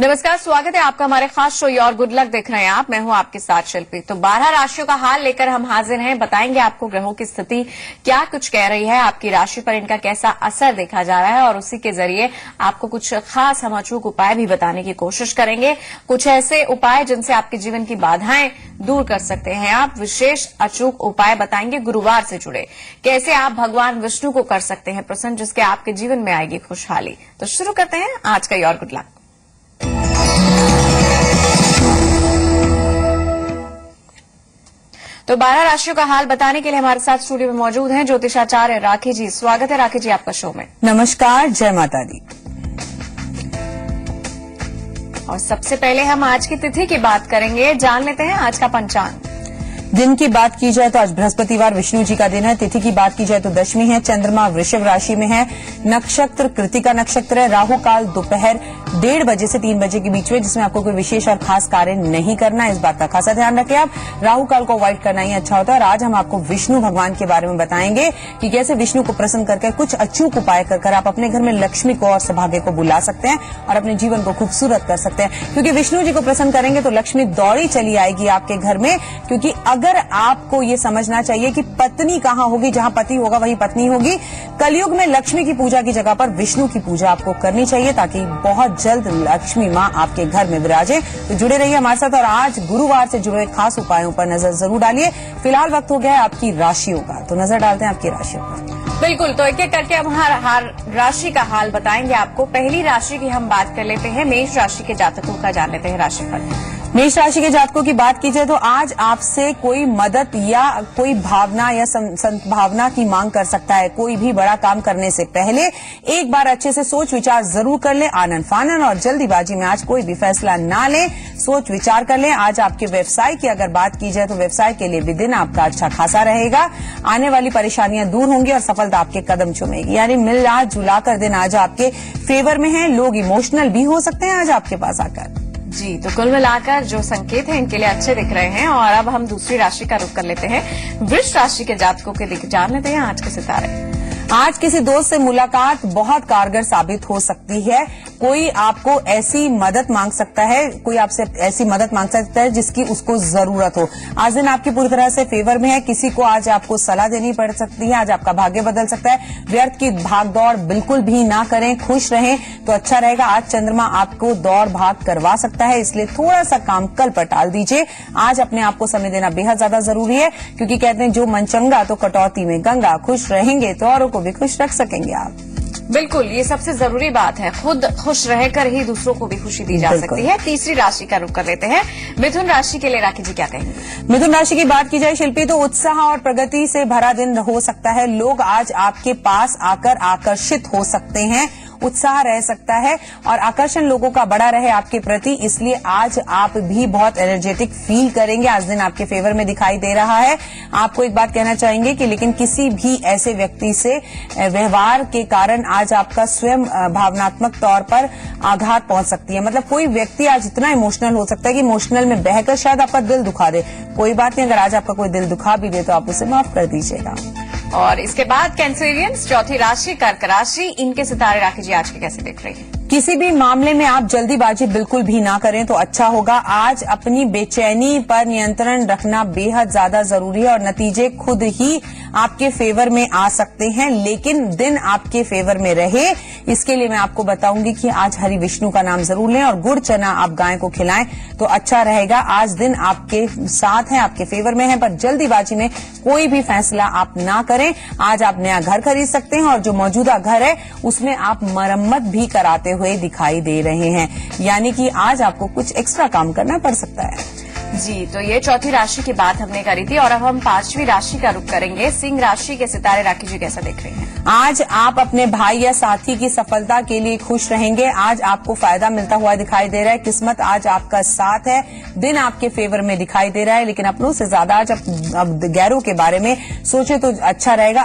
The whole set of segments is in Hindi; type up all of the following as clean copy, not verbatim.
नमस्कार, स्वागत है आपका हमारे खास शो योर गुड लक देख रहे हैं आप। मैं हूं आपके साथ शिल्पी। तो 12 राशियों का हाल लेकर हम हाजिर हैं। बताएंगे आपको ग्रहों की स्थिति क्या कुछ कह रही है, आपकी राशि पर इनका कैसा असर देखा जा रहा है और उसी के जरिए आपको कुछ खास हम अचूक उपाय भी बताने की कोशिश करेंगे। कुछ ऐसे उपाय जिनसे आपके जीवन की बाधाएं दूर कर सकते हैं आप। विशेष अचूक उपाय बताएंगे गुरुवार से जुड़े, कैसे आप भगवान विष्णु को कर सकते हैं प्रसन्न, जिसके आपके जीवन में आएगी खुशहाली। तो शुरू करते हैं आज का योर गुड लक। तो 12 राशियों का हाल बताने के लिए हमारे साथ स्टूडियो में मौजूद हैं ज्योतिषाचार्य राखी जी। स्वागत है राखी जी आपका शो में। नमस्कार, जय माता दी। और सबसे पहले हम आज की तिथि की बात करेंगे, जान लेते हैं आज का पंचांग। दिन की बात की जाए तो आज बृहस्पतिवार विष्णु जी का दिन है। तिथि की बात की जाए तो दशमी है। चंद्रमा वृषभ राशि में है। नक्षत्र कृतिका नक्षत्र है। राहु काल दोपहर 1:30 बजे से 3 बजे के बीच में, जिसमें आपको कोई विशेष और खास कार्य नहीं करना है। इस बात का खासा ध्यान रखें आप। राहु काल को अवॉइड करना ही अच्छा होता है। और आज हम आपको विष्णु भगवान के बारे में बताएंगे कि कैसे विष्णु को प्रसन्न करके कुछ अचूक उपाय कर आप अपने घर में लक्ष्मी को और सौभाग्य को बुला सकते हैं और अपने जीवन को खूबसूरत कर सकते हैं। क्योंकि विष्णु जी को प्रसन्न करेंगे तो लक्ष्मी दौड़ी चली आएगी आपके घर में। क्योंकि अगर आपको ये समझना चाहिए कि पत्नी कहाँ होगी, जहां पति होगा वहीं पत्नी होगी। कलयुग में लक्ष्मी की पूजा की जगह पर विष्णु की पूजा आपको करनी चाहिए, ताकि बहुत जल्द लक्ष्मी माँ आपके घर में विराजे। तो जुड़े रहिए हमारे साथ और आज गुरुवार से जुड़े खास उपायों पर नजर जरूर डालिए। फिलहाल वक्त हो गया है आपकी राशियों का, तो नजर डालते हैं आपकी राशियों पर। बिल्कुल, तो एक एक करके हम हर राशि का हाल बताएंगे आपको। पहली राशि की हम बात कर लेते हैं, मेष राशि के जातकों का जान लेते हैं राशिफल। मेष राशि के जातकों की बात की जाए तो आज आपसे कोई मदद या कोई भावना या संभावना की मांग कर सकता है। कोई भी बड़ा काम करने से पहले एक बार अच्छे से सोच विचार जरूर कर लें। आनन फानन और जल्दीबाजी में आज कोई भी फैसला ना लें, सोच विचार कर लें। आज आपके व्यवसाय की अगर बात की जाए तो व्यवसाय के लिए भी दिन आपका अच्छा खासा रहेगा। आने वाली परेशानियां दूर होंगी और सफलता आपके कदम चूमेगी। यानी मिला जुला कर दिन आज आपके फेवर में है। लोग इमोशनल भी हो सकते हैं आज आपके पास आकर। जी, तो कुल मिलाकर जो संकेत हैं इनके लिए अच्छे दिख रहे हैं। और अब हम दूसरी राशि का रुख कर लेते हैं, वृष राशि के जातकों के जान लेते हैं आज के सितारे। आज किसी दोस्त से मुलाकात बहुत कारगर साबित हो सकती है। कोई आपको ऐसी मदद मांग सकता है, कोई आपसे ऐसी मदद मांग सकता है जिसकी उसको जरूरत हो। आज दिन आपकी पूरी तरह से फेवर में है। किसी को आज आपको सलाह देनी पड़ सकती है। आज आपका भाग्य बदल सकता है। व्यर्थ की भागदौड़ बिल्कुल भी ना करें, खुश रहें तो अच्छा रहेगा। आज चंद्रमा आपको दौड़ भाग करवा सकता है, इसलिए थोड़ा सा काम कल पर टाल दीजिए। आज अपने आप को समय देना बेहद ज्यादा जरूरी है, क्योंकि कहते हैं जो मन चंगा तो कटौती में गंगा। खुश रहेंगे तो औरों को भी खुश रख सकेंगे आप। बिल्कुल, ये सबसे जरूरी बात है। खुद खुश रहकर ही दूसरों को भी खुशी दी जा सकती है। तीसरी राशि का रुख कर लेते हैं, मिथुन राशि के लिए राखी जी क्या कहेंगे। मिथुन राशि की बात की जाए शिल्पी तो उत्साह और प्रगति से भरा दिन हो सकता है। लोग आज आपके पास आकर आकर्षित हो सकते हैं। उत्साह रह सकता है और आकर्षण लोगों का बड़ा रहे आपके प्रति, इसलिए आज आप भी बहुत एनर्जेटिक फील करेंगे। आज दिन आपके फेवर में दिखाई दे रहा है। आपको एक बात कहना चाहेंगे कि लेकिन किसी भी ऐसे व्यक्ति से व्यवहार के कारण आज आपका स्वयं भावनात्मक तौर पर आघात पहुंच सकती है। मतलब कोई व्यक्ति आज इतना इमोशनल हो सकता है कि इमोशनल में बहकर शायद आपका दिल दुखा दे। कोई बात नहीं, अगर आज आपका कोई दिल दुखा भी दे तो आप उसे माफ कर दीजिएगा। और इसके बाद कैंसेरियंस, चौथी राशि कर्क राशि, इनके सितारे राखी जी आज के कैसे देख रही है। किसी भी मामले में आप जल्दीबाजी बिल्कुल भी ना करें तो अच्छा होगा। आज अपनी बेचैनी पर नियंत्रण रखना बेहद ज्यादा जरूरी है और नतीजे खुद ही आपके फेवर में आ सकते हैं, लेकिन दिन आपके फेवर में रहे इसके लिए मैं आपको बताऊंगी कि आज हरि विष्णु का नाम जरूर लें और गुड़ चना आप गाय को खिलाएं तो अच्छा रहेगा। आज दिन आपके साथ है, आपके फेवर में है, पर जल्दीबाजी में कोई भी फैसला आप ना करें। आज आप नया घर खरीद सकते हैं और जो मौजूदा घर है उसमें आप मरम्मत भी कराते हुए दिखाई दे रहे हैं। यानी कि आज आपको कुछ एक्स्ट्रा काम करना पड़ सकता है। जी, तो ये चौथी राशि की बात हमने करी थी और अब हम पांचवी राशि का रुख करेंगे, सिंह राशि के सितारे राखी जी कैसा देख रहे हैं। आज आप अपने भाई या साथी की सफलता के लिए खुश रहेंगे। आज आपको फायदा मिलता हुआ दिखाई दे रहा है। किस्मत आज आपका साथ है। दिन आपके फेवर में दिखाई दे रहा है, लेकिन अपनों से ज्यादा आज अब गैरों के बारे में सोचे तो अच्छा रहेगा।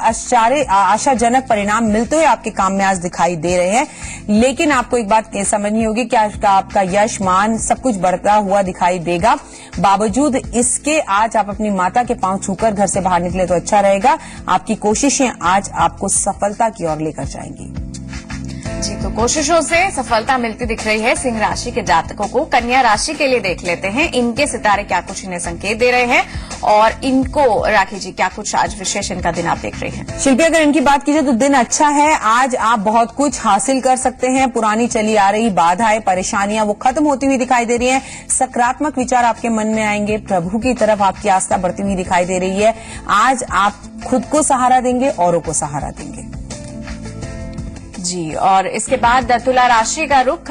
आशाजनक परिणाम मिलते हुए आपके काम में आज दिखाई दे रहे हैं, लेकिन आपको एक बात समझनी होगी कि आज का आपका यश मान सब कुछ बढ़ता हुआ दिखाई देगा। बावजूद इसके आज आप अपनी माता के पांव छूकर घर से बाहर निकले तो अच्छा रहेगा। आपकी कोशिशें आज आपको सफलता की ओर लेकर जाएंगी। जी, तो कोशिशों से सफलता मिलती दिख रही है सिंह राशि के जातकों को। कन्या राशि के लिए देख लेते हैं, इनके सितारे क्या कुछ इन्हें संकेत दे रहे हैं और इनको राखी जी क्या कुछ आज विशेष इनका दिन आप देख रहे हैं। शिल्पी, अगर इनकी बात कीजिए तो दिन अच्छा है। आज आप बहुत कुछ हासिल कर सकते हैं। पुरानी चली आ रही बाधाएं, परेशानियां वो खत्म होती हुई दिखाई दे रही हैं। सकारात्मक विचार आपके मन में आएंगे। प्रभु की तरफ आपकी आस्था बढ़ती हुई दिखाई दे रही है। आज आप खुद को सहारा देंगे, औरों को सहारा देंगे। जी, और इसके बाद तुला राशि का रुख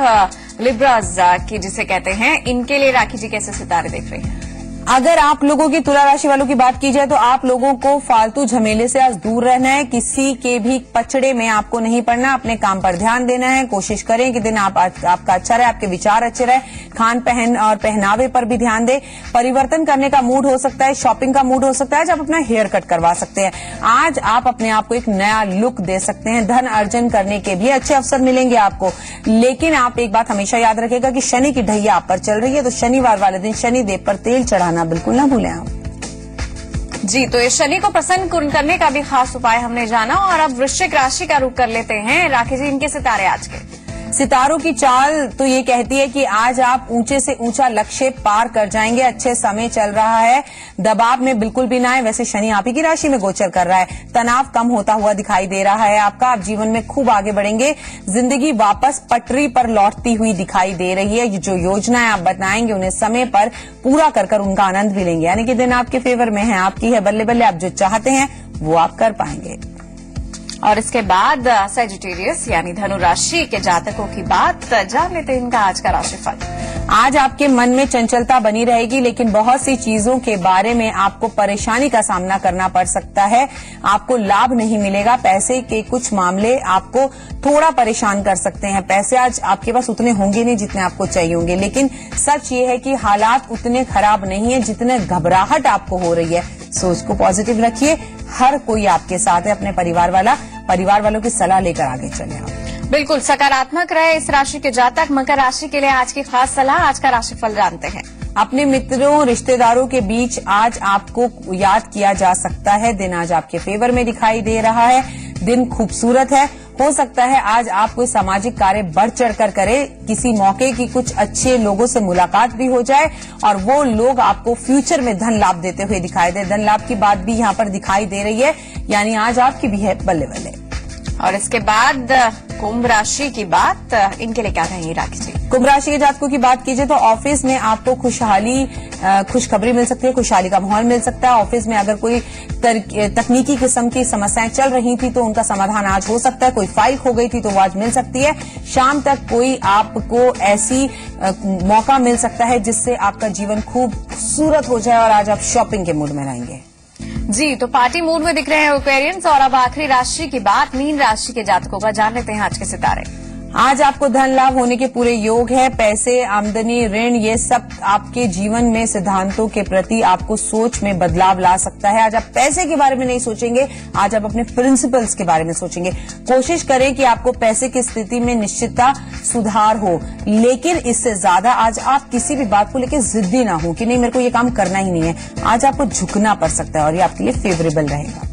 लिब्राज की जिसे कहते हैं, इनके लिए राखी जी कैसे सितारे देख रहे हैं। अगर आप लोगों की तुला राशि वालों की बात की जाए तो आप लोगों को फालतू झमेले से आज दूर रहना है। किसी के भी पचड़े में आपको नहीं पड़ना, अपने काम पर ध्यान देना है। कोशिश करें कि दिन आपका अच्छा रहे, आपके विचार अच्छे रहे। खान पहन और पहनावे पर भी ध्यान दें। परिवर्तन करने का मूड हो सकता है, शॉपिंग का मूड हो सकता है। आज आप अपना हेयर कट करवा सकते हैं। आज आप अपने आप को एक नया लुक दे सकते हैं। धन अर्जन करने के भी अच्छे अवसर मिलेंगे आपको। लेकिन आप एक बात हमेशा याद रखिएगा कि शनि की ढैया आप पर चल रही है, तो शनिवार वाले दिन शनिदेव पर तेल चढ़ाना बिल्कुल ना भूलें आप। जी, तो इस शनि को प्रसन्न करने का भी खास उपाय हमने जाना। और अब वृश्चिक राशि का रुख कर लेते हैं। राखी जी, इनके सितारे आज के सितारों की चाल तो ये कहती है कि आज आप ऊंचे से ऊंचा लक्ष्य पार कर जाएंगे। अच्छे समय चल रहा है, दबाव में बिल्कुल भी ना आए। वैसे शनि आप ही की राशि में गोचर कर रहा है, तनाव कम होता हुआ दिखाई दे रहा है आपका। आप जीवन में खूब आगे बढ़ेंगे। जिंदगी वापस पटरी पर लौटती हुई दिखाई दे रही है। जो योजनाएं आप बताएंगे उन्हें समय पर पूरा कर उनका आनंद भी लेंगे। यानी कि दिन आपके फेवर में है, आपकी है। बल्ले बल्ले आप जो चाहते हैं वो आप कर पाएंगे। और इसके बाद सैजिटेरियस यानी धनु राशि के जातकों की बात जान लेते हैं, इनका आज का राशिफल। आज आपके मन में चंचलता बनी रहेगी, लेकिन बहुत सी चीजों के बारे में आपको परेशानी का सामना करना पड़ सकता है। आपको लाभ नहीं मिलेगा। पैसे के कुछ मामले आपको थोड़ा परेशान कर सकते हैं। पैसे आज आपके पास उतने होंगे नहीं जितने आपको चाहिए होंगे, लेकिन सच ये है कि हालात उतने खराब नहीं है जितने घबराहट आपको हो रही है। सोच को पॉजिटिव रखिए। हर कोई आपके साथ है। अपने परिवार वालों की सलाह लेकर आगे चले आप। बिल्कुल सकारात्मक रहे इस राशि के जातक। मकर राशि के लिए आज की खास सलाह, आज का राशिफल जानते हैं। अपने मित्रों रिश्तेदारों के बीच आज आपको याद किया जा सकता है। दिन आज आपके फेवर में दिखाई दे रहा है। दिन खूबसूरत है। हो सकता है आज आप कोई सामाजिक कार्य बढ़ चढ़कर करें। किसी मौके की कुछ अच्छे लोगों से मुलाकात भी हो जाए और वो लोग आपको फ्यूचर में धन लाभ देते हुए दिखाई दे। धन लाभ की बात भी यहाँ पर दिखाई दे रही है, यानी आज आपकी भी है बल्ले बल्ले। और इसके बाद कुंभ राशि की बात, इनके लिए क्या रहेंगी राखी जी। कुंभ राशि के जातकों की बात कीजिए तो ऑफिस में आपको खुशखबरी मिल सकती है। खुशहाली का माहौल मिल सकता है। ऑफिस में अगर कोई तकनीकी किस्म की समस्याएं चल रही थी तो उनका समाधान आज हो सकता है। कोई फाइल खो गई थी तो वो आज मिल सकती है। शाम तक कोई आपको ऐसी मौका मिल सकता है जिससे आपका जीवन खूबसूरत हो जाए और आज आप शॉपिंग के मूड में रहेंगे। जी, तो पार्टी मूड में दिख रहे हैं एक्वेरियंस। और अब आखिरी राशि की बात, मीन राशि के जातकों का जान लेते हैं आज के सितारे। आज आपको धन लाभ होने के पूरे योग है। पैसे, आमदनी, ऋण, ये सब आपके जीवन में सिद्धांतों के प्रति आपको सोच में बदलाव ला सकता है। आज आप पैसे के बारे में नहीं सोचेंगे, आज आप अपने प्रिंसिपल्स के बारे में सोचेंगे। कोशिश करें कि आपको पैसे की स्थिति में निश्चितता सुधार हो, लेकिन इससे ज्यादा आज आप किसी भी बात को लेकर जिद्दी ना हो कि नहीं मेरे को ये काम करना ही नहीं है। आज आपको झुकना पड़ सकता है और ये आपके लिए फेवरेबल रहेगा।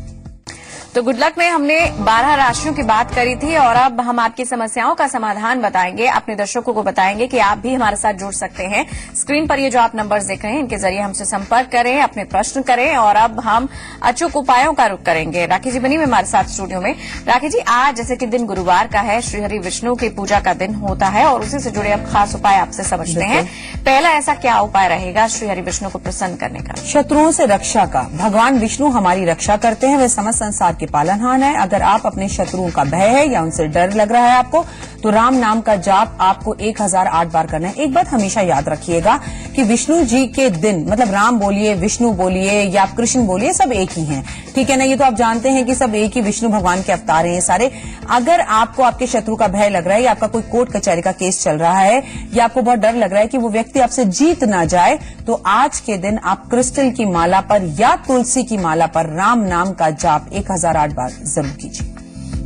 तो गुड लक में हमने 12 राशियों की बात करी थी और अब हम आपकी समस्याओं का समाधान बताएंगे। अपने दर्शकों को बताएंगे कि आप भी हमारे साथ जुड़ सकते हैं। स्क्रीन पर ये जो आप नंबर्स देख रहे हैं इनके जरिए हमसे संपर्क करें, अपने प्रश्न करें। और अब हम अचूक उपायों का रुख करेंगे। राखी जी बनी में हमारे साथ स्टूडियो में। राखी जी, आज जैसे कि दिन गुरुवार का है, श्रीहरि विष्णु की पूजा का दिन होता है और उसी से जुड़े अब खास उपाय आपसे समझते हैं। पहला ऐसा क्या उपाय रहेगा श्रीहरि विष्णु को प्रसन्न करने का? शत्रुओं से रक्षा का। भगवान विष्णु हमारी रक्षा करते हैं। वे समस्त संसार पालनहार है। अगर आप अपने शत्रुओं का भय है या उनसे डर लग रहा है आपको, तो राम नाम का जाप आपको 1008 बार करना है। एक बात हमेशा याद रखिएगा कि विष्णु जी के दिन, मतलब राम बोलिए, विष्णु बोलिए या कृष्ण बोलिए, सब एक ही हैं। ठीक है ना? ये तो आप जानते हैं कि सब एक ही विष्णु भगवान के अवतार हैं ये सारे। अगर आपको आपके शत्रु का भय लग रहा है या आपका कोई कोर्ट कचहरी का केस चल रहा है या आपको बहुत डर लग रहा है कि वो व्यक्ति आपसे जीत ना जाए, तो आज के दिन आप क्रिस्टल की माला पर या तुलसी की माला पर राम नाम का जाप 1008 बार जरूर कीजिए।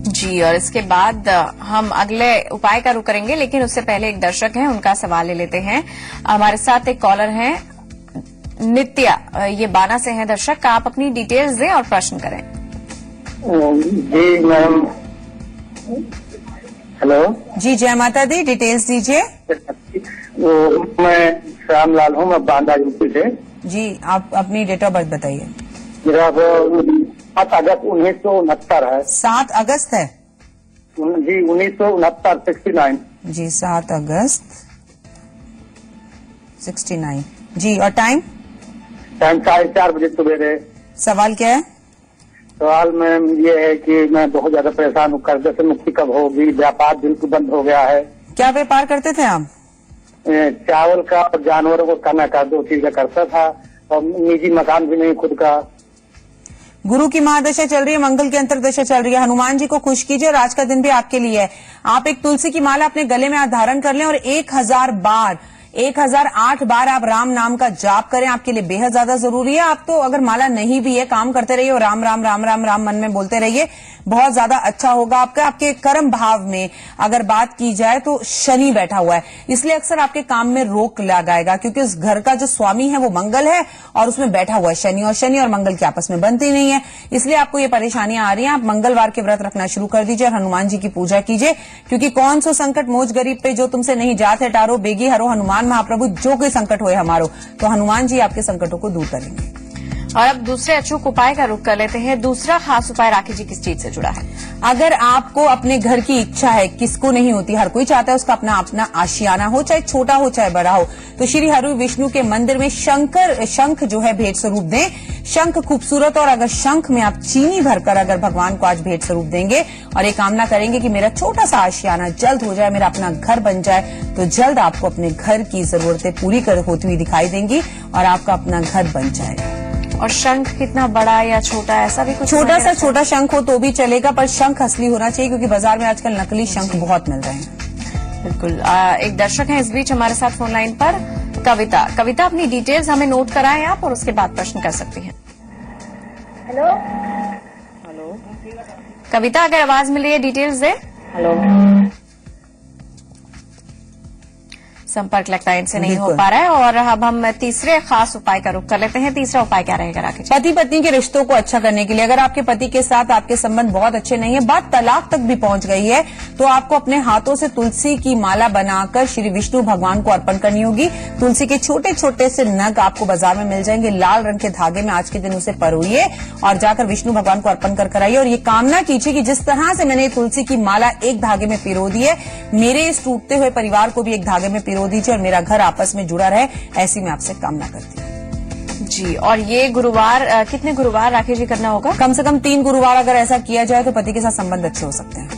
जी, और इसके बाद हम अगले उपाय का रुख करेंगे, लेकिन उससे पहले एक दर्शक हैं, उनका सवाल ले लेते हैं। हमारे साथ एक कॉलर हैं, नित्या, ये बाना से हैं दर्शक। आप अपनी डिटेल्स दें और प्रश्न करें। जी मैम, हेलो जी, जय माता दी, डिटेल्स दीजिए। मैं श्यामलाल हूँ, मैं बांदा यूपी से। जी, आप अपनी डेट ऑफ बर्थ बताइए। मेरा 7 अगस्त 1969 है। 7 अगस्त है जी, 1969, 69। जी, 7 अगस्त 69। जी, और टाइम? टाइम 4:30 बजे सवेरे। सवाल क्या है? सवाल में ये है कि मैं बहुत ज्यादा परेशान हूँ, कर्जे से मुक्ति कब होगी? व्यापार बिल्कुल बंद हो गया है। क्या व्यापार करते थे आप? चावल का और जानवरों को खाना का, 2 चीजें करता था, और निजी मकान भी नहीं खुद का। गुरु की महादशा चल रही है, मंगल की अंतरदशा चल रही है। हनुमान जी को खुश कीजिए और आज का दिन भी आपके लिए है। आप एक तुलसी की माला अपने गले में धारण कर लें और 1008 बार आप राम नाम का जाप करें, आपके लिए बेहद ज्यादा जरूरी है। आप तो अगर माला नहीं भी है, काम करते रहिए और राम राम राम राम राम मन में बोलते रहिए, बहुत ज्यादा अच्छा होगा आपका। आपके कर्म भाव में अगर बात की जाए तो शनि बैठा हुआ है, इसलिए अक्सर आपके काम में रोक लगाएगा, क्योंकि उस घर का जो स्वामी है वो मंगल है और उसमें बैठा हुआ है शनि, और शनि और मंगल की आपस में बनती नहीं है, इसलिए आपको ये परेशानियां आ रही हैं। आप मंगलवार के व्रत रखना शुरू कर दीजिए और हनुमान जी की पूजा कीजिए, क्योंकि कौन सो संकट मोज गरीब पे जो तुमसे नहीं जात है टारो, बेगी हरो हनुमान महाप्रभु, जो कोई संकट होए हमारो, तो हनुमान जी आपके संकटों को दूर करेंगे। और अब दूसरे अचूक उपाय का रुख कर लेते हैं। दूसरा खास उपाय राखी जी किस चीज से जुड़ा है? अगर आपको अपने घर की इच्छा है, किसको नहीं होती, हर कोई चाहता है उसका अपना अपना आशियाना हो, चाहे छोटा हो चाहे बड़ा हो, तो श्री हरि विष्णु के मंदिर में शंख जो है भेंट स्वरूप दें। शंख खूबसूरत, और अगर शंख में आप चीनी भरकर अगर भगवान को आज भेंट स्वरूप देंगे और ये कामना करेंगे कि मेरा छोटा सा आशियाना जल्द हो जाए, मेरा अपना घर बन जाए, तो जल्द आपको अपने घर की जरूरतें पूरी होती हुई दिखाई देंगी और आपका अपना घर बन जाएगा। और शंख कितना बड़ा या छोटा, ऐसा भी कुछ? छोटा शंख हो तो भी चलेगा, पर शंख असली होना चाहिए, क्योंकि बाजार में आजकल नकली शंख बहुत मिल रहे हैं। बिल्कुल। एक दर्शक हैं इस बीच हमारे साथ फोन लाइन पर, कविता। कविता, अपनी डिटेल्स हमें नोट कराएं आप, और उसके बाद प्रश्न कर सकती हैं। हेलो कविता, अगर आवाज मिल रही है डिटेल्स दे। हेलो संपर्क लगता है इनसे नहीं हो पा रहा है, और अब हम तीसरे खास उपाय का रुख कर लेते हैं। तीसरा उपाय क्या रहेगा राखी जी? पति पत्नी के रिश्तों को अच्छा करने के लिए, अगर आपके पति के साथ आपके संबंध बहुत अच्छे नहीं है, बात तलाक तक भी पहुंच गई है, तो आपको अपने हाथों से तुलसी की माला बनाकर श्री विष्णु भगवान को अर्पण करनी होगी। तुलसी के छोटे छोटे से नग आपको बाजार में मिल जाएंगे, लाल रंग के धागे में आज के दिन उसे परोइए और जाकर विष्णु भगवान को अर्पण कर आइए, और ये कामना कीजिए कि जिस तरह से मैंने तुलसी की माला एक धागे में पिरो दी है, मेरे इस टूटते हुए परिवार को भी एक धागे में पिरो दीजिए और मेरा घर आपस में जुड़ा रहे, ऐसी मैं आपसे कामना करती हूँ। जी, और ये गुरुवार कितने गुरुवार राखी जी करना होगा? कम से कम 3 गुरुवार अगर ऐसा किया जाए तो पति के साथ संबंध अच्छे हो सकते हैं।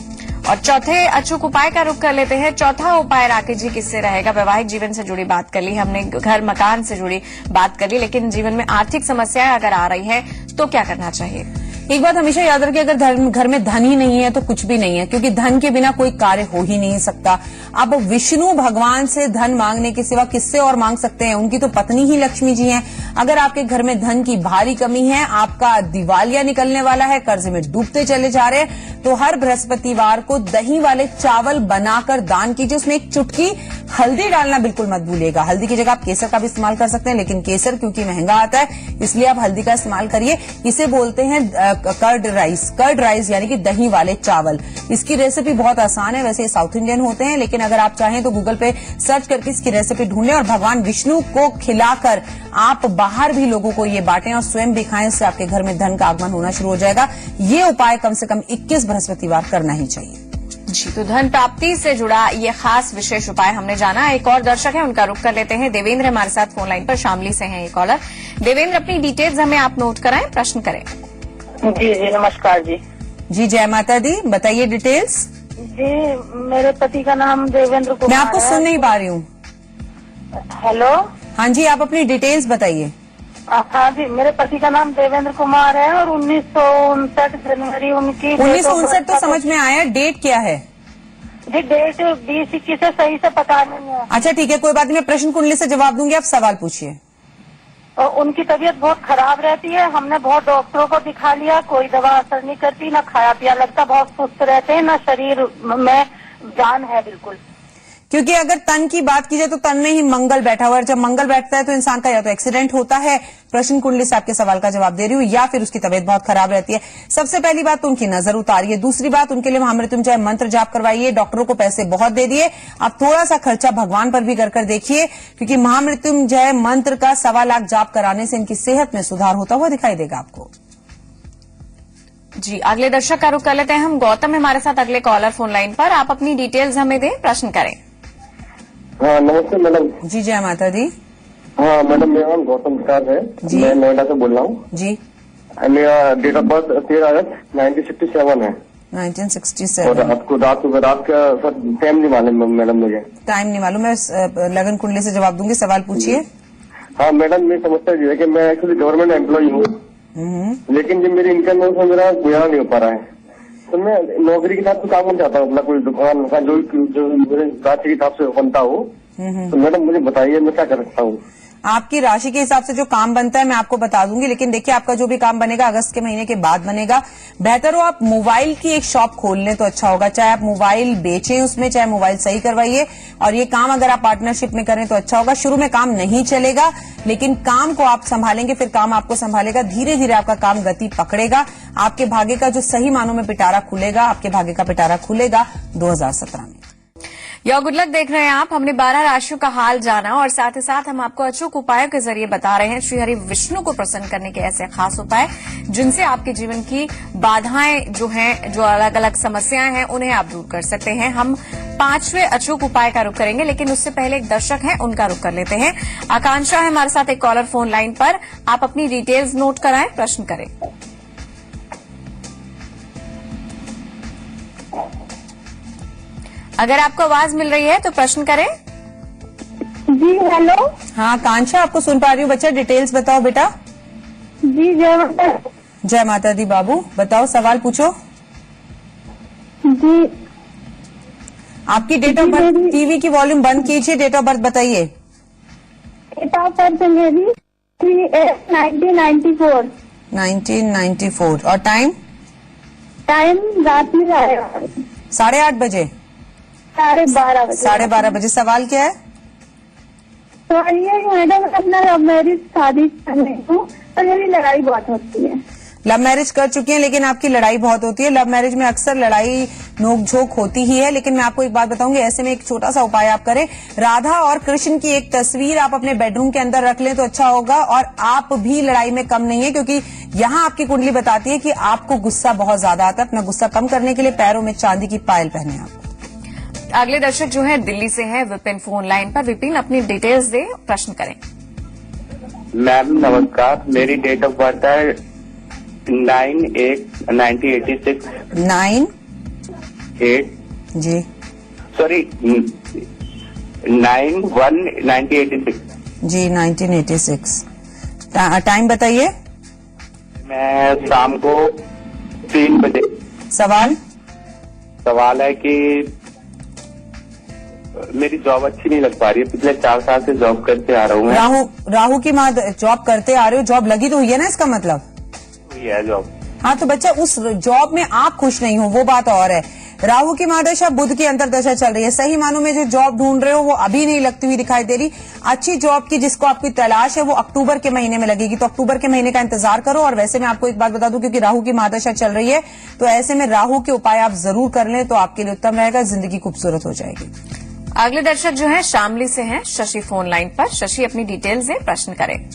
और चौथे अचूक उपाय का रुख कर लेते हैं। चौथा उपाय राखी जी किससे रहेगा? वैवाहिक जीवन से जुड़ी बात कर ली हमने, घर मकान से जुड़ी बात कर ली, लेकिन जीवन में आर्थिक समस्याएं अगर आ रही है तो क्या करना चाहिए? एक बात हमेशा याद रखिए, अगर घर में धन ही नहीं है तो कुछ भी नहीं है, क्योंकि धन के बिना कोई कार्य हो ही नहीं सकता। अब विष्णु भगवान से धन मांगने के सिवा किससे और मांग सकते हैं? उनकी तो पत्नी ही लक्ष्मी जी हैं। अगर आपके घर में धन की भारी कमी है, आपका दिवालिया निकलने वाला है, कर्ज में डूबते चले जा रहे हैं, तो हर बृहस्पतिवार को दही वाले चावल बनाकर दान कीजिए। उसमें एक चुटकी हल्दी डालना बिल्कुल मत भूलिएगा। हल्दी की जगह आप केसर का भी इस्तेमाल कर सकते हैं, लेकिन केसर क्योंकि महंगा आता है इसलिए आप हल्दी का इस्तेमाल करिए। इसे बोलते हैं कर्ड राइस यानी कि दही वाले चावल। इसकी रेसिपी बहुत आसान है, वैसे ये साउथ इंडियन होते हैं, लेकिन अगर आप चाहें तो गूगल पे सर्च करके इसकी रेसिपी ढूंढ लें और भगवान विष्णु को खिलाकर आप बाहर भी लोगों को ये बांटें और स्वयं भी खाएं। इससे आपके घर में धन का आगमन होना शुरू हो जाएगा। ये उपाय कम से कम 21 बृहस्पतिवार करना ही चाहिए। जी, तो धन प्राप्ति से जुड़ा ये खास विशेष उपाय हमने जाना। एक और दर्शक है, उनका रुख कर लेते हैं। देवेंद्र हमारे साथ फोन लाइन पर, शामली से हैं ये कॉलर। देवेंद्र, अपनी डिटेल्स हमें आप नोट कराएं, प्रश्न करें। जी नमस्कार जी। जी, जय माता दी, बताइए डिटेल्स। जी, मेरे पति का नाम देवेंद्र कुमार मैं आपको है। सुन नहीं पा रही हूँ। हेलो, हाँ जी, आप अपनी डिटेल्स बताइए। हाँ जी, मेरे पति का नाम देवेंद्र कुमार है और 1959 जनवरी उनकी 1959 तो समझ में आया, डेट क्या है? जी, डेट 20-21 से सही से पता नहीं है। अच्छा ठीक है, कोई बात नहीं, मैं प्रश्न कुंडली से जवाब दूंगी, आप सवाल पूछिए। और उनकी तबीयत बहुत खराब रहती है। हमने बहुत डॉक्टरों को दिखा लिया, कोई दवा असर नहीं करती, ना खाया पिया लगता, बहुत सुस्त रहते हैं, ना शरीर में जान है बिल्कुल। क्योंकि अगर तन की बात की जाए तो तन में ही मंगल बैठा हुआ है। जब मंगल बैठता है तो इंसान का या तो एक्सीडेंट होता है, प्रश्न कुंडली से आपके सवाल का जवाब दे रही हूँ, या फिर उसकी तबीयत बहुत खराब रहती है। सबसे पहली बात तो उनकी नजर उतारिए। दूसरी बात, उनके लिए महामृत्युंजय मंत्र जाप करवाइए। डॉक्टरों को पैसे बहुत दे दिए, आप थोड़ा सा खर्चा भगवान पर भी कर देखिए, क्योंकि महामृत्युंजय मंत्र का 1.25 लाख जाप कराने से इनकी सेहत में सुधार होता हुआ दिखाई देगा आपको। जी, अगले दर्शक का रुख कर लेते हैं हम। गौतम हमारे साथ अगले कॉलर फोन लाइन पर। आप अपनी डिटेल्स हमें दें, प्रश्न करें। हाँ, नमस्ते मैडम। जी, जय माता दी। हाँ मैडम, मेरा नाम गौतम प्रसाद है, मैं नोएडा से बोल रहा हूँ जी। मेरा डेट ऑफ बर्थ 13 अगस्त 1967 है। 1967। और आपको रात का सर टाइम नहीं मालूम मैडम, मुझे टाइम नहीं मालूम। मैं लगन कुंडली से जवाब दूंगी, सवाल पूछिए। हाँ मैडम, मेरी समस्या ये है कि मैं एक्चुअली गवर्नमेंट एम्प्लॉय हूँ, लेकिन जो मेरी इनकम है उसमें मेरा गुजारा नहीं हो पा रहा है। तो मैं नौकरी के साथ तो काम करना चाहता हूँ, अपना कोई दुकान का जो मेरे राशि के हिसाब से बनता हो। तो मैडम मुझे बताइए मैं क्या कर सकता हूँ। आपकी राशि के हिसाब से जो काम बनता है मैं आपको बता दूंगी, लेकिन देखिए आपका जो भी काम बनेगा अगस्त के महीने के बाद बनेगा। बेहतर हो आप मोबाइल की एक शॉप खोल लें तो अच्छा होगा। चाहे आप मोबाइल बेचें उसमें, चाहे मोबाइल सही करवाइए, और ये काम अगर आप पार्टनरशिप में करें तो अच्छा होगा। शुरू में काम नहीं चलेगा, लेकिन काम को आप संभालेंगे, फिर काम आपको संभालेगा। धीरे धीरे आपका काम गति पकड़ेगा। आपके भाग्य का जो सही मानों में पिटारा खुलेगा, आपके भाग्य का पिटारा खुलेगा 2017 में। योर गुड लक देख रहे हैं आप। हमने 12 राशियों का हाल जाना और साथ ही साथ हम आपको अचूक उपायों के जरिए बता रहे हैं श्री हरि विष्णु को प्रसन्न करने के ऐसे खास उपाय जिनसे आपके जीवन की बाधाएं जो हैं, जो अलग अलग समस्याएं हैं, उन्हें आप दूर कर सकते हैं। हम 5वें अचूक उपाय का रुख करेंगे, लेकिन उससे पहले एक दर्शक हैं, उनका रुख कर लेते हैं। आकांक्षा है हमारे साथ एक कॉलर फोन लाइन पर। आप अपनी डिटेल्स नोट कराएं, प्रश्न करें। अगर आपको आवाज मिल रही है तो प्रश्न करें। जी हेलो। हाँ कांक्षा, आपको सुन पा रही हूँ बच्चा, डिटेल्स बताओ बेटा। जी जय माता। जय माता दी बाबू, बताओ सवाल पूछो। जी आपकी डेट ऑफ बर्थ, टीवी की वॉल्यूम बंद कीजिए, डेट ऑफ बर्थ बताइए। डेट ऑफ बर्थ मेरी 1994। 1994। और टाइम? टाइम रात में 8:30 बजे। 12:30 बजे। 12:30 बजे। सवाल क्या है? तो ये मैडम अपना लव मैरिज शादी कर रही हूँ, तो मेरी लड़ाई बहुत होती है। लव मैरिज कर चुकी हैं लेकिन आपकी लड़ाई बहुत होती है। लव मैरिज में अक्सर लड़ाई नोकझोंक होती ही है, लेकिन मैं आपको एक बात बताऊंगी, ऐसे में एक छोटा सा उपाय आप करें। राधा और कृष्ण की एक तस्वीर आप अपने बेडरूम के अंदर रख लें तो अच्छा होगा। और आप भी लड़ाई में कम नहीं है, क्योंकि यहाँ आपकी कुंडली बताती है कि आपको गुस्सा बहुत ज्यादा आता है। अपना गुस्सा कम करने के लिए पैरों में चांदी की पायल पहने आप। अगले दर्शक जो है दिल्ली से है विपिन फोन लाइन पर। विपिन अपनी डिटेल्स दे, प्रश्न करें। मैम नमस्कार, मेरी डेट ऑफ बर्थ है 9/8/1986। 9/8 जी, सॉरी 9/1/1986 जी, 1986। टाइम बताइए। मैं शाम को 3 बजे। सवाल है कि मेरी जॉब अच्छी नहीं लग पा रही है। पिछले 4 साल से जॉब करते आ रहा हूँ मैं। राहु की माँ जॉब करते आ रहे हो, जॉब लगी तो हुई है ना, इसका मतलब हुई है जॉब। हाँ, तो बच्चा उस जॉब में आप खुश नहीं हो, वो बात और है। राहु की महादशा, बुध की अंतरदशा चल रही है। सही मानों में जो जॉब ढूंढ रहे हो वो अभी नहीं लगती हुई दिखाई दे रही। अच्छी जॉब की जिसको आपकी तलाश है वो अक्टूबर के महीने में लगेगी, तो अक्टूबर के महीने का इंतजार करो। और वैसे मैं आपको एक बात बता दूं, क्योंकि राहु की महादशा चल रही है, तो ऐसे में राहु के उपाय आप जरूर कर लें तो आपके लिए उत्तम रहेगा, जिंदगी खूबसूरत हो जाएगी। अगले दर्शक जो है शामली से हैं, शशि फोन लाइन पर। शशि अपनी डिटेल्स दे, प्रश्न करें।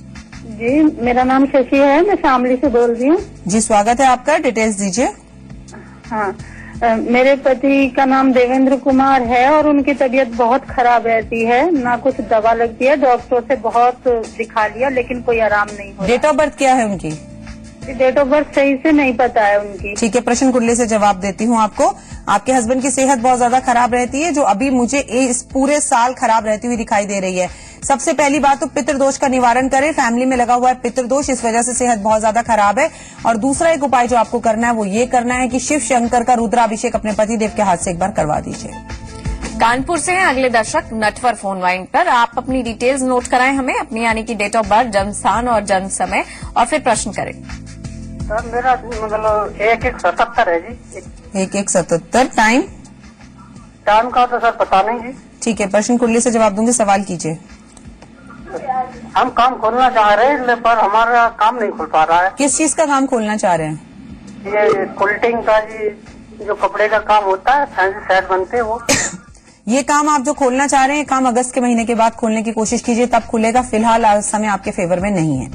जी मेरा नाम शशि है, मैं शामली से बोल रही हूँ। जी स्वागत है आपका, डिटेल्स दीजिए। हाँ, मेरे पति का नाम देवेंद्र कुमार है और उनकी तबीयत बहुत खराब रहती है। ना कुछ दवा लगती है, डॉक्टर से बहुत दिखा लिया लेकिन कोई आराम नहीं हो। डेट ऑफ बर्थ क्या है उनकी? डेट ऑफ बर्थ सही से नहीं पता है उनकी। ठीक है, प्रश्न कुंडली से जवाब देती हूँ आपको। आपके हस्बैंड की सेहत बहुत ज्यादा खराब रहती है, जो अभी मुझे इस पूरे साल खराब रहती हुई दिखाई दे रही है। सबसे पहली बात तो पितृदोष का निवारण करें। फैमिली में लगा हुआ है पितृदोष, इस वजह से सेहत बहुत ज्यादा खराब है। और दूसरा एक उपाय जो आपको करना है वो ये करना है कि शिव शंकर का रुद्राभिषेक अपने पतिदेव के हाथ से एक बार करवा दीजिए। कानपुर से हैं अगले दर्शक नटवर फोन लाइन पर। आप अपनी डिटेल्स नोट कराएं हमें, अपनी यानी कि डेट ऑफ बर्थ, जन्म स्थान और जन्म समय, और फिर प्रश्न करें। सर मेरा मतलब 1177 है जी। 1177। टाइम? टाइम का तो सर पता नहीं जी। ठीक है, प्रश्न कुंडली से जवाब दूंगी, सवाल कीजिए। हम काम खोलना चाह रहे हैं पर हमारा काम नहीं खुल पा रहा है। किस चीज का काम खोलना चाह रहे हैं? ये कोल्टिंग का जो कपड़े का काम होता है, फैंसी सेट बनते हैं वो। ये काम आप जो खोलना चाह रहे हैं, काम अगस्त के महीने के बाद खोलने की कोशिश कीजिए, तब खुलेगा। फिलहाल समय आपके फेवर में नहीं है।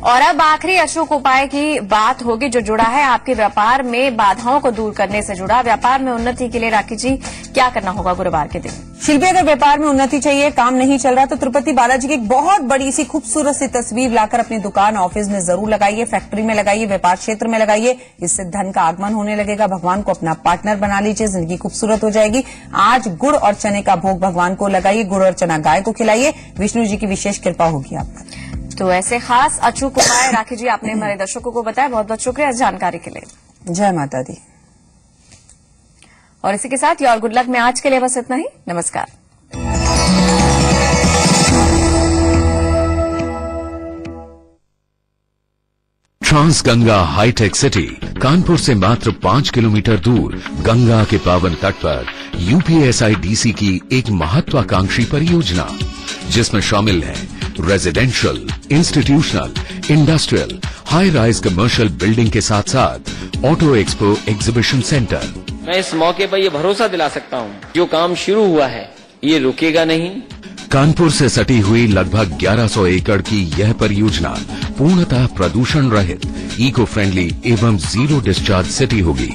और अब आखिरी अचूक उपाय की बात होगी जो जुड़ा है आपके व्यापार में बाधाओं को दूर करने से जुड़ा। व्यापार में उन्नति के लिए राखी जी क्या करना होगा गुरुवार के दिन? शिल्पी, अगर व्यापार में उन्नति चाहिए, काम नहीं चल रहा, तो तिरुपति बालाजी की एक बहुत बड़ी सी खूबसूरत सी तस्वीर लाकर अपनी दुकान, ऑफिस में जरूर लगाइए, फैक्ट्री में लगाइए, व्यापार क्षेत्र में लगाइए। इससे धन का आगमन होने लगेगा। भगवान को अपना पार्टनर बना लीजिए, जिंदगी खूबसूरत हो जाएगी। आज गुड़ और चने का भोग भगवान को लगाइए, गुड़ और चना गाय को खिलाइए, विष्णु जी की विशेष कृपा होगी आप पर। तो ऐसे खास अचूक उपाय राखी जी आपने हमारे दर्शकों को बताया। बहुत बहुत शुक्रिया इस जानकारी के लिए। जय माता दी। और इसी के साथ योर गुड लक में आज के लिए बस इतना ही। नमस्कार। Trans Ganga Hitech City Kanpur से मात्र 5 किलोमीटर दूर गंगा के पावन तट पर यूपीएसआईडीसी की एक महत्वाकांक्षी परियोजना, जिसमें शामिल है residential, institutional, industrial, high rise commercial building के साथ साथ ऑटो एक्सपो एग्जीबिशन सेंटर। मैं इस मौके पर ये भरोसा दिला सकता हूँ, जो काम शुरू हुआ है ये रुकेगा नहीं। कानपुर से सटी हुई लगभग 1100 एकड़ की यह परियोजना पूर्णतः प्रदूषण रहित, इको फ्रेंडली एवं जीरो डिस्चार्ज सिटी होगी।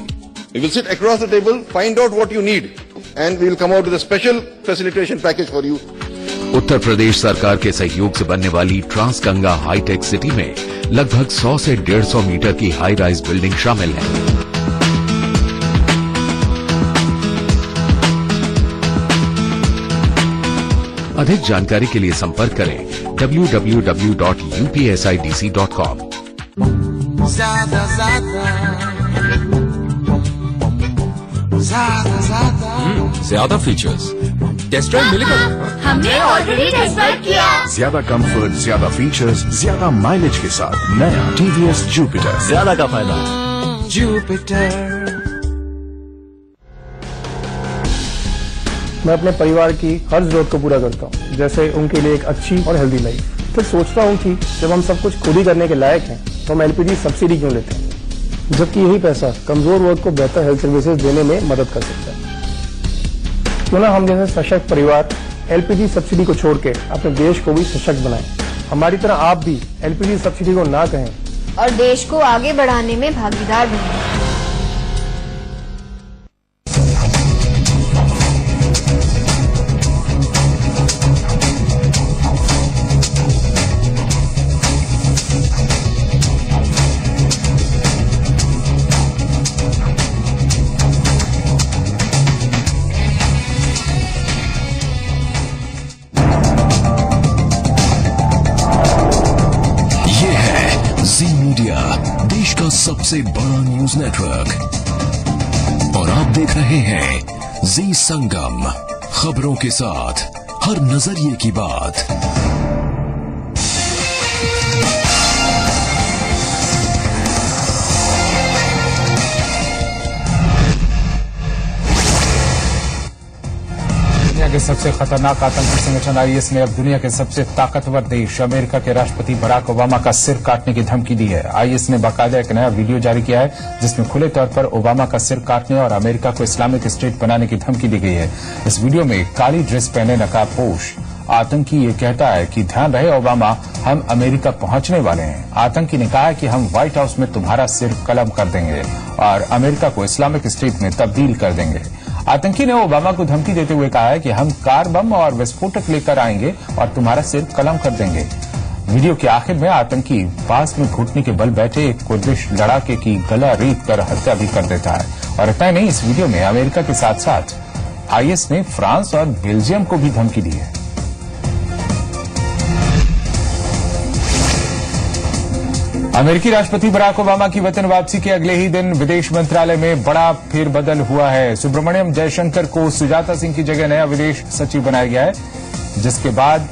We will sit across the table, find out what you need, and we will come out with a special facilitation package for you. Uttar Pradesh सरकार के सहयोग से बनने वाली ट्रांस गंगा हाईटेक सिटी में लगभग 100 से 150 मीटर की हाई राइज बिल्डिंग शामिल है। अधिक जानकारी के लिए संपर्क करें www.upsidc.com। ज्यादा फीचर्स टेस्ट ड्राइव मिलेगा। हमने ऑलरेडी टेस्ट ड्राइव किया। ज्यादा कंफर्ट, ज्यादा फीचर्स, ज्यादा माइलेज के साथ नया टीवीएस जुपिटर। ज्यादा का फायदा जुपिटर। मैं अपने परिवार की हर जरूरत को पूरा करता हूँ, जैसे उनके लिए एक अच्छी और हेल्दी लाइफ। फिर सोचता हूँ कि जब हम सब कुछ खुद ही करने के लायक हैं, तो हम एलपीजी सब्सिडी क्यों लेते हैं, जबकि यही पैसा कमजोर वर्ग को बेहतर हेल्थ सर्विसेज देने में मदद कर सकता है। क्यों ना हम जैसे सशक्त परिवार एलपीजी सब्सिडी को छोड़ के अपने देश को भी सशक्त बनाएं। हमारी तरह आप भी एलपीजी सब्सिडी को ना कहें और देश को आगे बढ़ाने में भागीदार बनें। देश का सबसे बड़ा न्यूज नेटवर्क, और आप देख रहे हैं जी संगम, खबरों के साथ हर नजरिए की बात। दुनिया के सबसे खतरनाक आतंकी संगठन आईएस ने अब दुनिया के सबसे ताकतवर देश अमेरिका के राष्ट्रपति बराक ओबामा का सिर काटने की धमकी दी है। आईएस ने बाकायदा एक नया वीडियो जारी किया है, जिसमें खुले तौर पर ओबामा का सिर काटने और अमेरिका को इस्लामिक स्टेट बनाने की धमकी दी गई है। इस वीडियो में काली ड्रेस पहने नकाबपोश आतंकी ये कहता है कि ध्यान रहे ओबामा, हम अमेरिका पहुंचने वाले हैं। आतंकी ने कहा है कि हम व्हाइट हाउस में तुम्हारा सिर कलम कर देंगे और अमेरिका को इस्लामिक स्टेट में तब्दील कर देंगे। आतंकी ने ओबामा को धमकी देते हुए कहा है कि हम कार बम और विस्फोटक लेकर आएंगे और तुम्हारा सिर कलम कर देंगे। वीडियो के आखिर में आतंकी पास में घुटने के बल बैठे एक कुर्दिश लड़ाके की गला रीत कर हत्या भी कर देता है। और इतना ही नहीं, इस वीडियो में अमेरिका के साथ साथ आईएस ने फ्रांस और बेल्जियम को भी धमकी दी है। अमेरिकी राष्ट्रपति बराक ओबामा की वतन वापसी के अगले ही दिन विदेश मंत्रालय में बड़ा फेरबदल हुआ है। सुब्रमण्यम जयशंकर को सुजाता सिंह की जगह नया विदेश सचिव बनाया गया है, जिसके बाद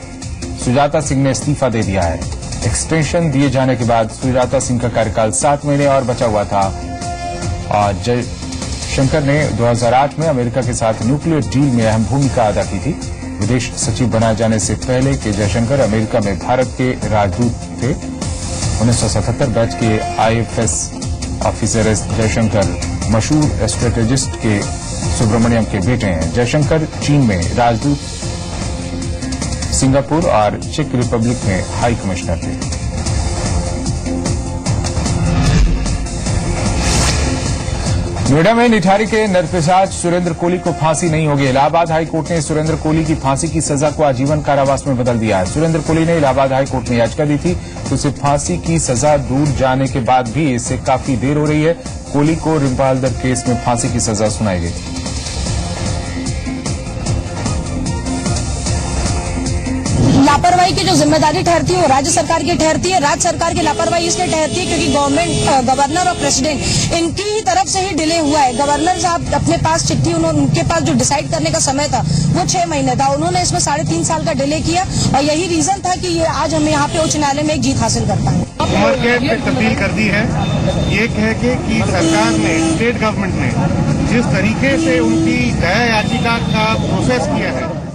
सुजाता सिंह ने इस्तीफा दे दिया है। एक्सटेंशन दिए जाने के बाद सुजाता सिंह का कार्यकाल 7 महीने और बचा हुआ था और जयशंकर ने 2008 में अमेरिका के साथ न्यूक्लियर डील में अहम भूमिका अदा की थी। विदेश सचिव बनाए जाने से पहले के जयशंकर अमेरिका में भारत के राजदूत थे। 1977 बैच के IFS ऑफिसर जयशंकर मशहूर स्ट्रेटेजिस्ट के सुब्रमण्यम के बेटे हैं। जयशंकर चीन में राजदूत, सिंगापुर और चेक रिपब्लिक में हाई कमिश्नर थे। नोएडा में निठारी के नरपिशाच सुरेंद्र कोहली को फांसी नहीं होगी। इलाहाबाद हाईकोर्ट ने सुरेंद्र कोहली की फांसी की सजा को आजीवन कारावास में बदल दिया है। सुरेंद्र कोहली ने इलाहाबाद हाईकोर्ट में याचिका दी थी तो उसे फांसी की सजा दूर जाने के बाद भी इससे काफी देर हो रही है। कोहली को रिवाल्वर केस में फांसी की सजा सुनाई गई थी। लापरवाही की जो जिम्मेदारी ठहरती है वो राज्य सरकार की ठहरती है। राज्य सरकार की लापरवाही इसलिए ठहरती है क्योंकि गवर्नर और प्रेसिडेंट इनकी ही तरफ से ही डिले हुआ है। गवर्नर साहब अपने पास चिट्ठी, उनके पास जो डिसाइड करने का समय था वो 6 महीने था, उन्होंने इसमें 3.5 साल का डिले किया और यही रीजन था कि ये आज हम यहाँ पे उच्च न्यायालय में एक जीत हासिल कर पाए। उम्र कैद पे तब्दील कर दी है, ये कह के कि सरकार ने, स्टेट गवर्नमेंट ने जिस तरीके से उनकी दया याचिका का प्रोसेस किया है